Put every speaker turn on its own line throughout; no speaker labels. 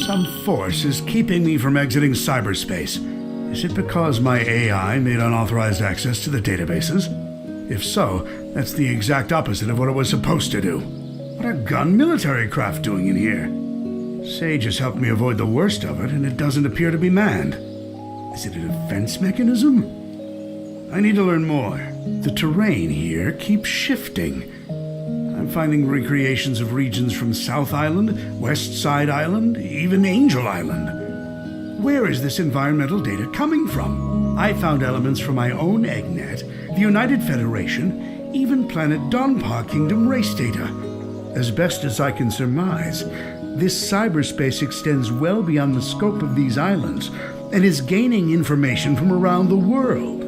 Some force is keeping me from exiting cyberspace. Is it because my AI made unauthorized access to the databases? If so, that's the exact opposite of what it was supposed to do. What are gun military craft doing in here? Sage has helped me avoid the worst of it, and it doesn't appear to be manned. Is it a defense mechanism? I need to learn more. The terrain here keeps shifting. I'm finding recreations of regions from South Island, West Side Island, even Angel Island. Where is this environmental data coming from? I found elements from my own EggNet, the United Federation, even planet Donpa Kingdom race data. As best as I can surmise, this cyberspace extends well beyond the scope of these islands and is gaining information from around the world.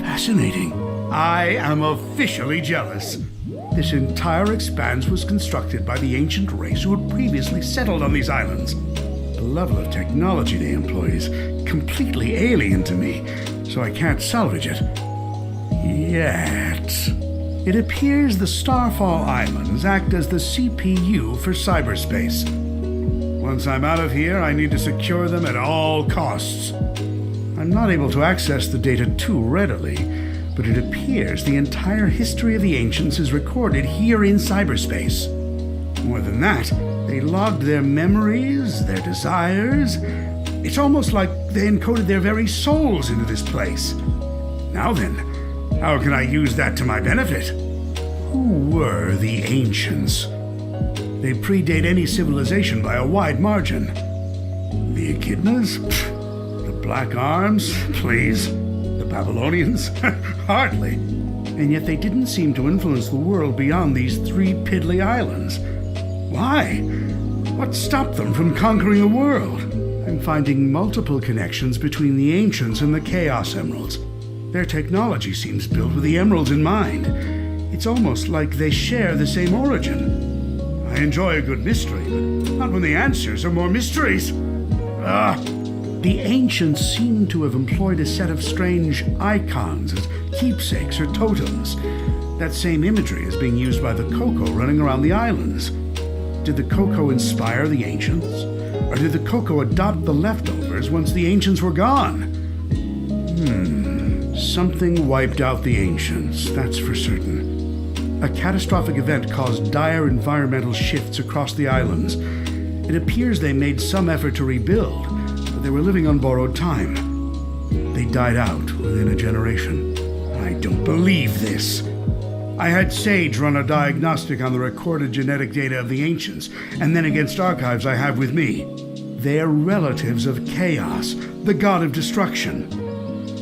Fascinating. I am officially jealous. This entire expanse was constructed by the ancient race who had previously settled on these islands. The level of technology they employ is completely alien to me, so I can't salvage it. Yet. It appears the Starfall Islands act as the CPU for cyberspace. Once I'm out of here, I need to secure them at all costs. I'm not able to access the data too readily, but it appears the entire history of the ancients is recorded here in cyberspace. More than that, they logged their memories, their desires. It's almost like they encoded their very souls into this place. Now then, how can I use that to my benefit? Who were the ancients? They predate any civilization by a wide margin. The Echidnas? The Black Arms? Please. The Babylonians? Hardly. And yet they didn't seem to influence the world beyond these 3 piddly islands. Why? What stopped them from conquering the world? I'm finding multiple connections between the ancients and the Chaos Emeralds. Their technology seems built with the emeralds in mind. It's almost like they share the same origin. I enjoy a good mystery, but not when the answers are more mysteries. The ancients seem to have employed a set of strange icons as keepsakes or totems. That same imagery is being used by the Coco running around the islands. Did the Coco inspire the ancients? Or did the Coco adopt the leftovers once the ancients were gone? Something wiped out the ancients, that's for certain. A catastrophic event caused dire environmental shifts across the islands. It appears they made some effort to rebuild, but they were living on borrowed time. They died out within a generation. I don't believe this. I had Sage run a diagnostic on the recorded genetic data of the ancients, and then against archives I have with me. They're relatives of Chaos, the god of destruction.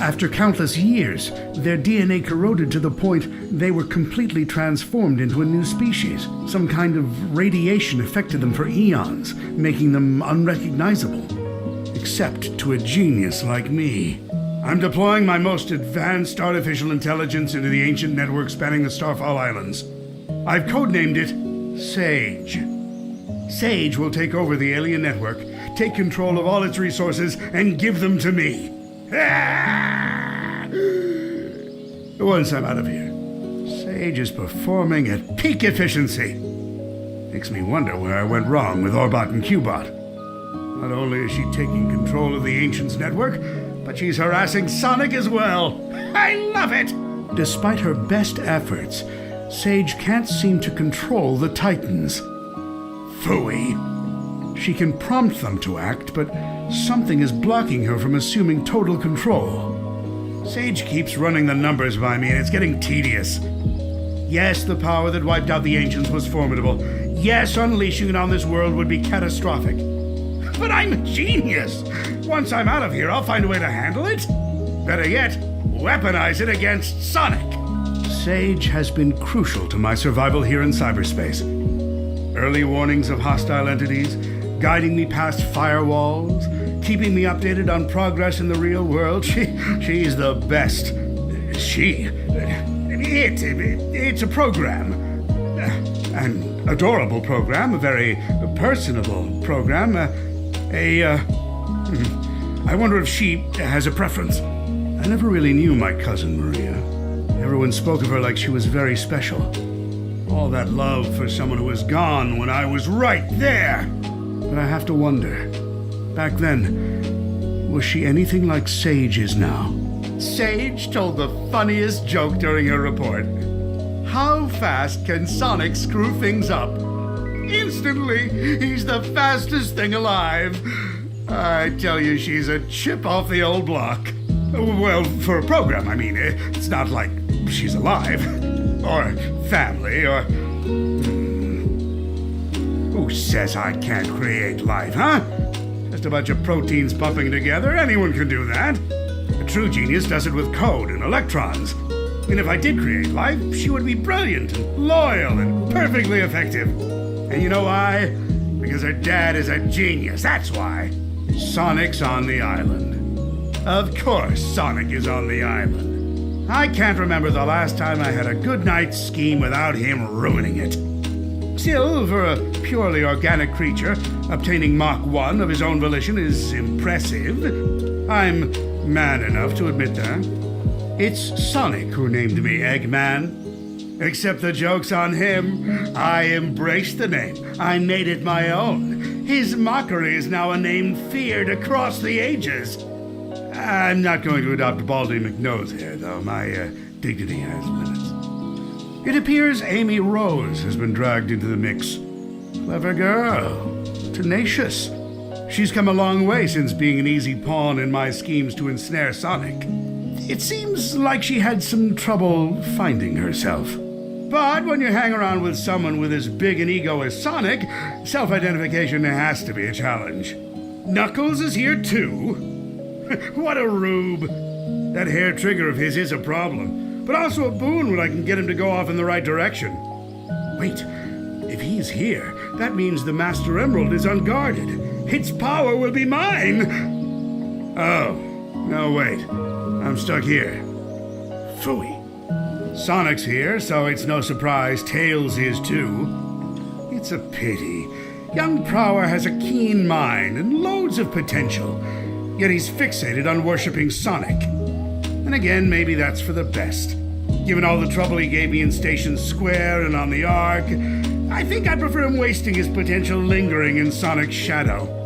After countless years, their DNA corroded to the point they were completely transformed into a new species. Some kind of radiation affected them for eons, making them unrecognizable. Except to a genius like me. I'm deploying my most advanced artificial intelligence into the ancient network spanning the Starfall Islands. I've codenamed it Sage. Sage will take over the alien network, take control of all its resources, and give them to me. Once I'm out of here, Sage is performing at peak efficiency. Makes me wonder where I went wrong with Orbot and Qbot. Not only is she taking control of the Ancients network, but she's harassing Sonic as well. I love it! Despite her best efforts, Sage can't seem to control the Titans. Phooey. She can prompt them to act, but something is blocking her from assuming total control. Sage keeps running the numbers by me, and it's getting tedious. Yes, the power that wiped out the Ancients was formidable. Yes, unleashing it on this world would be catastrophic. But I'm a genius! Once I'm out of here, I'll find a way to handle it. Better yet, weaponize it against Sonic. Sage has been crucial to my survival here in cyberspace. Early warnings of hostile entities, guiding me past firewalls, keeping me updated on progress in the real world. She's the best. It's a program. An adorable program, a very personable program. I wonder if she has a preference. I never really knew my cousin Maria. Everyone spoke of her like she was very special. All that love for someone who was gone when I was right there. But I have to wonder, back then, was she anything like Sage is now? Sage told the funniest joke during her report. How fast can Sonic screw things up? Instantly, he's the fastest thing alive. I tell you, she's a chip off the old block. Well, for a program, I mean. It's not like she's alive. Or family, or... Who says I can't create life, huh? Just a bunch of proteins pumping together. Anyone can do that. A true genius does it with code and electrons. And if I did create life, she would be brilliant and loyal and perfectly effective. And you know why? Because her dad is a genius, that's why. Sonic's on the island. Of course Sonic is on the island. I can't remember the last time I had a good night's scheme without him ruining it. Still, for a purely organic creature, obtaining Mach 1 of his own volition is impressive. I'm man enough to admit that. It's Sonic who named me Eggman. Except the joke's on him. I embraced the name. I made it my own. His mockery is now a name feared across the ages. I'm not going to adopt Baldy McNose here, though. My dignity has limits. It appears Amy Rose has been dragged into the mix. Clever girl. Tenacious. She's come a long way since being an easy pawn in my schemes to ensnare Sonic. It seems like she had some trouble finding herself. But when you hang around with someone with as big an ego as Sonic, self-identification has to be a challenge. Knuckles is here too? What a rube. That hair trigger of his is a problem, but also a boon when I can get him to go off in the right direction. Wait, if he's here, that means the Master Emerald is unguarded. Its power will be mine! Oh, no wait, I'm stuck here. Phooey. Sonic's here, so it's no surprise Tails is too. It's a pity. Young Prower has a keen mind and loads of potential, yet he's fixated on worshipping Sonic. And again, maybe that's for the best. Given all the trouble he gave me in Station Square and on the Ark, I think I prefer him wasting his potential lingering in Sonic's shadow.